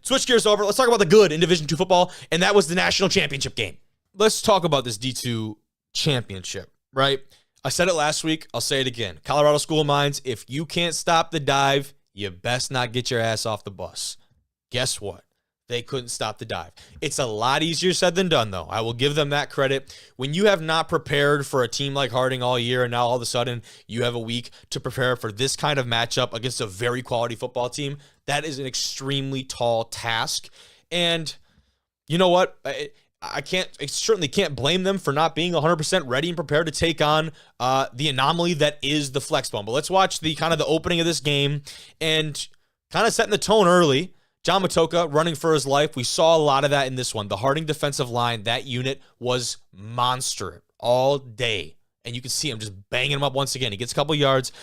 Switch gears over. Let's talk about the good in Division II football, and that was the national championship game. Let's talk about this D2 championship, right? I said it last week. I'll say it again. Colorado School of Mines, if you can't stop the dive, you best not get your ass off the bus. Guess what? They couldn't stop the dive. It's a lot easier said than done, though. I will give them that credit. When you have not prepared for a team like Harding all year, and now all of a sudden you have a week to prepare for this kind of matchup against a very quality football team, that is an extremely tall task. And you know what? I certainly can't blame them for not being 100% ready and prepared to take on the anomaly that is the Flex Bone. But let's watch the opening of this game and kind of setting the tone early. John Matocha running for his life. We saw a lot of that in this one. The Harding defensive line, that unit was monster all day. And you can see him just banging him up once again. He gets a couple yards.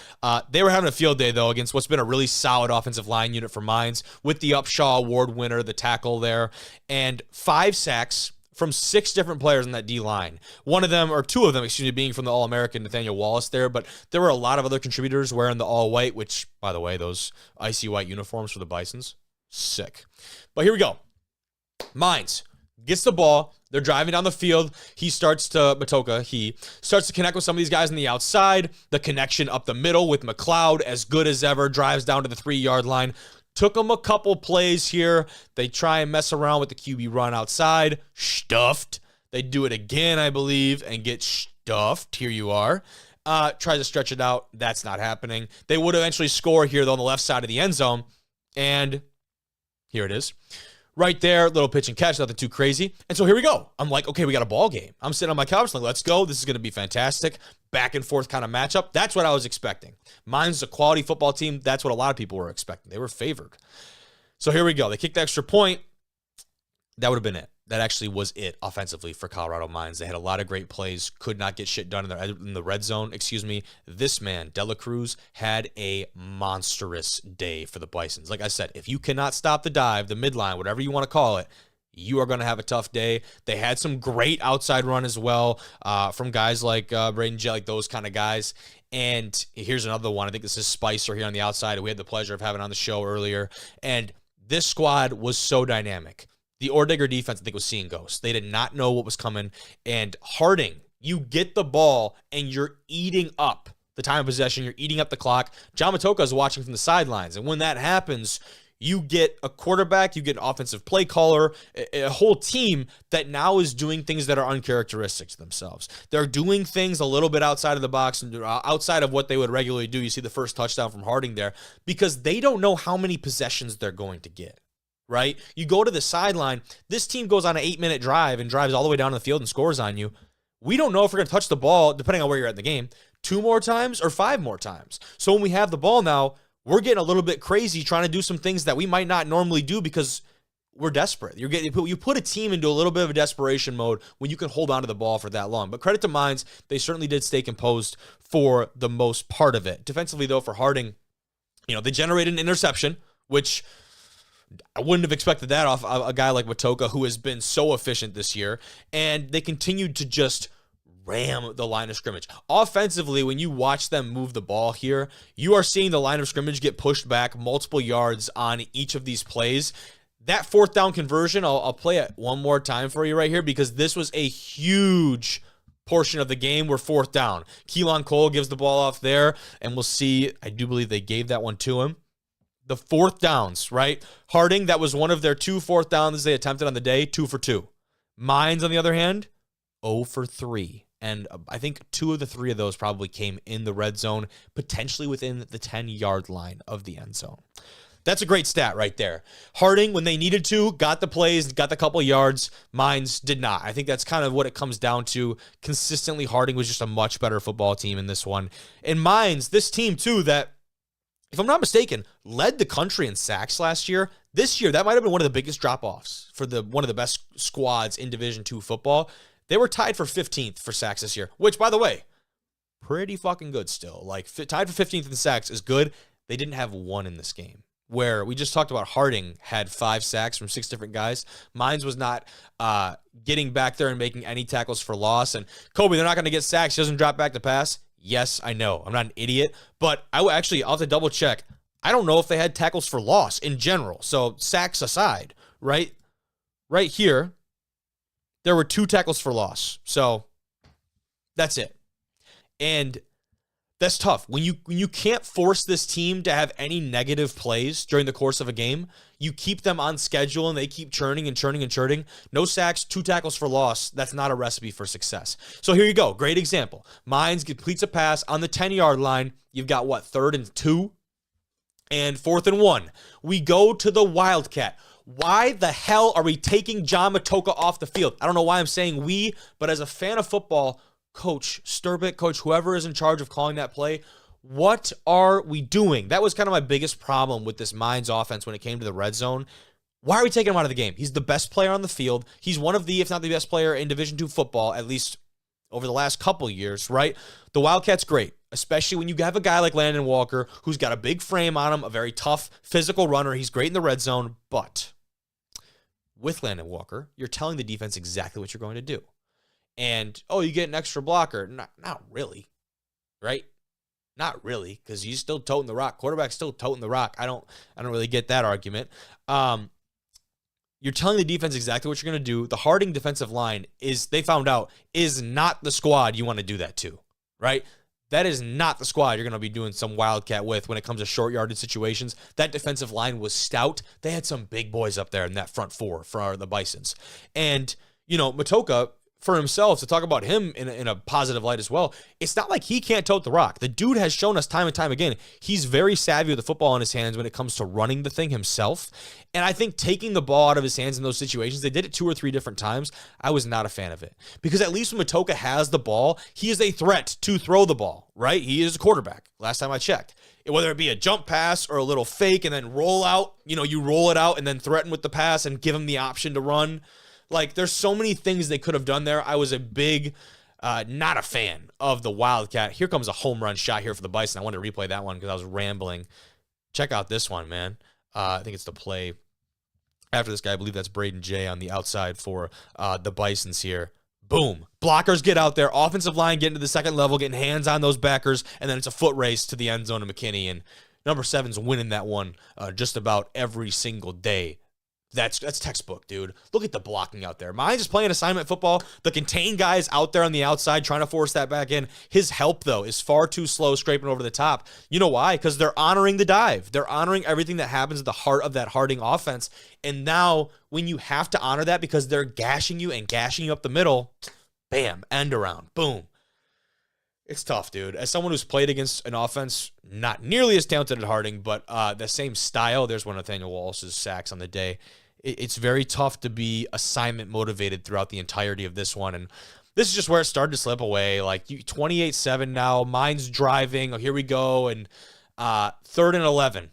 They were having a field day, though, against what's been a really solid offensive line unit for Mines with the Upshaw Award winner, the tackle there. And 5 sacks from 6 different players in that D-line. One of them, or 2 of them, being from the All-American Nathaniel Wallace there, but there were a lot of other contributors wearing the all-white, which, by the way, those icy white uniforms for the Bisons, sick. But here we go. Mines gets the ball. They're driving down the field. Matocha starts to connect with some of these guys on the outside. The connection up the middle with McLeod, as good as ever, drives down to the 3-yard line. Took them a couple plays here. They try and mess around with the QB run outside. Stuffed. They do it again, I believe, and get stuffed. Here you are. Tries to stretch it out. That's not happening. They would eventually score here, though, on the left side of the end zone. And here it is. Right there, little pitch and catch, nothing too crazy. And so here we go. I'm like, okay, we got a ball game. I'm sitting on my couch like, let's go. This is going to be fantastic. Back and forth kind of matchup. That's what I was expecting. Mine's a quality football team. That's what a lot of people were expecting. They were favored. So here we go. They kicked the extra point. That would have been it. That actually was it offensively for Colorado Mines. They had a lot of great plays, could not get shit done in the red zone. This man, Dela Cruz, had a monstrous day for the Bisons. Like I said, if you cannot stop the dive, the midline, whatever you want to call it, you are going to have a tough day. They had some great outside run as well from guys like Braden Jett, like those kind of guys. And here's another one. I think this is Spicer here on the outside, who we had the pleasure of having on the show earlier. And this squad was so dynamic. The Ordigger defense, I think, was seeing ghosts. They did not know what was coming. And Harding, you get the ball, and you're eating up the time of possession. You're eating up the clock. John Matocha is watching from the sidelines. And when that happens, you get a quarterback, you get an offensive play caller, a whole team that now is doing things that are uncharacteristic to themselves. They're doing things a little bit outside of the box and outside of what they would regularly do. You see the first touchdown from Harding there, because they don't know how many possessions they're going to get. Right? You go to the sideline, this team goes on an 8-minute drive and drives all the way down the field and scores on you. We don't know if we're going to touch the ball, depending on where you're at in the game, 2 more times or 5 more times. So when we have the ball now, we're getting a little bit crazy trying to do some things that we might not normally do because we're desperate. You put a team into a little bit of a desperation mode when you can hold on to the ball for that long. But credit to Mines, they certainly did stay composed for the most part of it. Defensively, though, for Harding, they generated an interception, which I wouldn't have expected that off a guy like Matocha, who has been so efficient this year. And they continued to just ram the line of scrimmage. Offensively, when you watch them move the ball here, you are seeing the line of scrimmage get pushed back multiple yards on each of these plays. That 4th down conversion, I'll play it one more time for you right here, because this was a huge portion of the game where 4th down. Keelan Cole gives the ball off there, and we'll see. I do believe they gave that one to him. The 4th downs, right? Harding, that was one of their 2 4th downs they attempted on the day, 2 for 2. Mines, on the other hand, 0 for 3. And I think 2 of the 3 of those probably came in the red zone, potentially within the 10-yard line of the end zone. That's a great stat right there. Harding, when they needed to, got the plays, got the couple yards. Mines did not. I think that's kind of what it comes down to. Consistently, Harding was just a much better football team in this one. And Mines, this team too, that, if I'm not mistaken, led the country in sacks last year. This year, that might have been one of the biggest drop-offs for one of the best squads in Division II football. They were tied for 15th for sacks this year, which, by the way, pretty fucking good still. Like, tied for 15th in sacks is good. They didn't have 1 in this game, where we just talked about Harding had 5 sacks from 6 different guys. Mines was not getting back there and making any tackles for loss. And Kobe, they're not going to get sacks. He doesn't drop back to pass. Yes, I know. I'm not an idiot. But I'll have to double check. I don't know if they had tackles for loss in general. So sacks aside, right? Right here, there were 2 tackles for loss. So that's it. And that's tough. When you can't force this team to have any negative plays during the course of a game, you keep them on schedule and they keep churning and churning and churning. No sacks, 2 tackles for loss. That's not a recipe for success. So here you go. Great example. Mines completes a pass on the 10-yard line. You've got what, 3rd and 2 and 4th and 1. We go to the Wildcat. Why the hell are we taking John Matocha off the field? I don't know why I'm saying we, but as a fan of football, Coach Sturbick, Coach whoever is in charge of calling that play, what are we doing? That was kind of my biggest problem with this Mines offense when it came to the red zone. Why are we taking him out of the game? He's the best player on the field. He's one of the, if not the best player in Division II football, at least over the last couple years, right? The Wildcat's great, especially when you have a guy like Landon Walker who's got a big frame on him, a very tough physical runner. He's great in the red zone, but with Landon Walker, you're telling the defense exactly what you're going to do. And, oh, you get an extra blocker. Not really, right? Not really, because he's still toting the rock. Quarterback's still toting the rock. I don't really get that argument. You're telling the defense exactly what you're going to do. The Harding defensive line they found out, is not the squad you want to do that to, right? That is not the squad you're going to be doing some Wildcat with when it comes to short yardage situations. That defensive line was stout. They had some big boys up there in that front 4 for the Bisons. And, Matocha, for himself, to talk about him in a positive light as well, it's not like he can't tote the rock. The dude has shown us time and time again, he's very savvy with the football in his hands when it comes to running the thing himself. And I think taking the ball out of his hands in those situations, they did it 2 or 3 different times, I was not a fan of it. Because at least when Matocha has the ball, he is a threat to throw the ball, right? He is a quarterback, last time I checked. Whether it be a jump pass or a little fake and then roll out, you roll it out and then threaten with the pass and give him the option to run. Like, there's so many things they could have done there. I was a big, not a fan of the Wildcat. Here comes a home run shot here for the Bison. I wanted to replay that one because I was rambling. Check out this one, man. I think it's the play after this guy. I believe that's Braden Jay on the outside for the Bisons here. Boom. Blockers get out there. Offensive line getting to the second level, getting hands on those backers, and then it's a foot race to the end zone of McKinney. And number 7's winning that one just about every single day. That's textbook, dude. Look at the blocking out there. Mines is playing assignment football. The contained guys out there on the outside trying to force that back in. His help, though, is far too slow scraping over the top. You know why? Because they're honoring the dive. They're honoring everything that happens at the heart of that Harding offense. And now, when you have to honor that because they're gashing you and gashing you up the middle, bam, end around, boom. It's tough, dude. As someone who's played against an offense not nearly as talented as Harding, but the same style, there's one of Nathaniel Walsh's sacks on the day. It's very tough to be assignment motivated throughout the entirety of this one. And this is just where it started to slip away. Like 28-7 now, Mines driving. Oh, here we go. And 3rd and 11.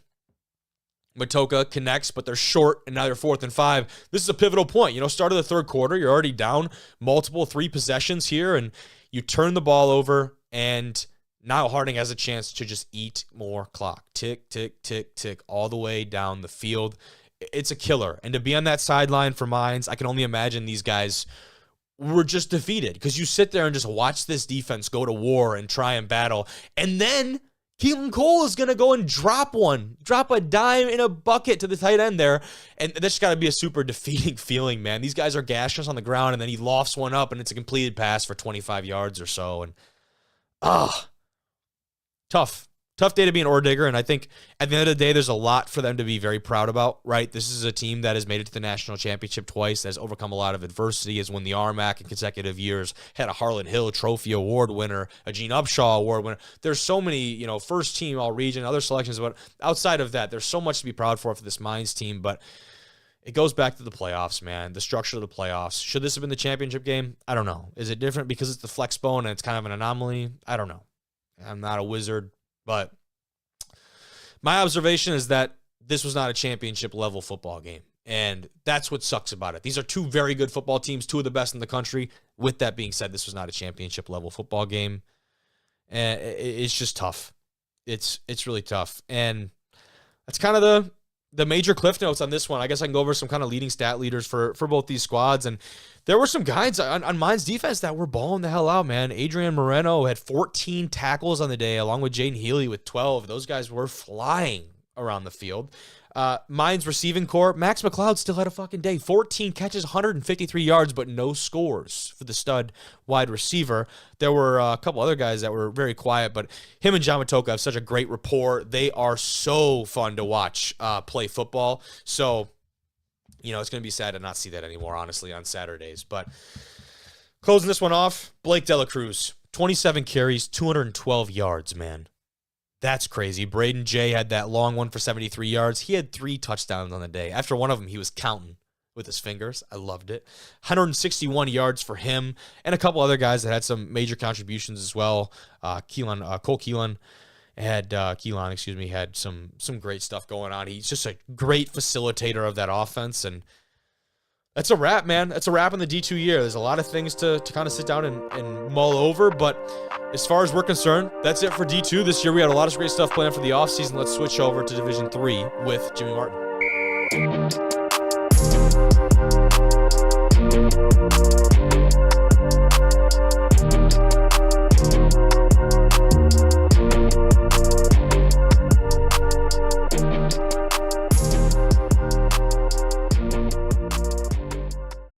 Matocha connects, but they're short, and now they're 4th and 5. This is a pivotal point. Start of the third quarter, you're already down multiple 3 possessions here, and you turn the ball over, and now Harding has a chance to just eat more clock. Tick, tick, tick, tick, all the way down the field. It's a killer. And to be on that sideline for Mines, I can only imagine these guys were just defeated because you sit there and just watch this defense go to war and try and battle. And then Keelan Cole is going to go and drop a dime in a bucket to the tight end there. And that's got to be a super defeating feeling, man. These guys are gashing us on the ground, and then he lofts one up, and it's a completed pass for 25 yards or so. And, tough. Tough day to be an Ore Digger, and I think at the end of the day, there's a lot for them to be very proud about, right? This is a team that has made it to the national championship twice, has overcome a lot of adversity, has won the RMAC in consecutive years, had a Harlan Hill Trophy Award winner, a Gene Upshaw Award winner. There's so many, first team all-region, other selections, but outside of that, there's so much to be proud for this Mines team, but it goes back to the playoffs, man, the structure of the playoffs. Should this have been the championship game? I don't know. Is it different because it's the flex bone and it's kind of an anomaly? I don't know. I'm not a wizard. But my observation is that this was not a championship level football game. And that's what sucks about it. These are 2 very good football teams, 2 of the best in the country. With that being said, this was not a championship level football game. And it's just tough. It's really tough. And that's kind of the major cliff notes on this one. I guess I can go over some kind of leading stat leaders for both these squads. And there were some guys on Mines defense that were balling the hell out, man. Adrian Moreno had 14 tackles on the day, along with Jaden Healy with 12. Those guys were flying around the field. Mine's receiving core, Max McCloud still had a fucking day. 14 catches, 153 yards, but no scores for the stud wide receiver. There were a couple other guys that were very quiet, but him and John Matoka have such a great rapport. They are so fun to watch play football. So, it's going to be sad to not see that anymore, honestly, on Saturdays. But closing this one off, Blake Dela Cruz, 27 carries, 212 yards, man. That's crazy. Braden Jay had that long one for 73 yards. He had 3 touchdowns on the day. After one of them, he was counting with his fingers. I loved it. 161 yards for him, and a couple other guys that had some major contributions as well. Cole Keelan had some great stuff going on. He's just a great facilitator of that offense, and that's a wrap, man. That's a wrap in the D2 year. There's a lot of things to kind of sit down and mull over, but as far as we're concerned, that's it for D2 this year. We had a lot of great stuff planned for the offseason. Let's switch over to Division 3 with Jimmy Martin.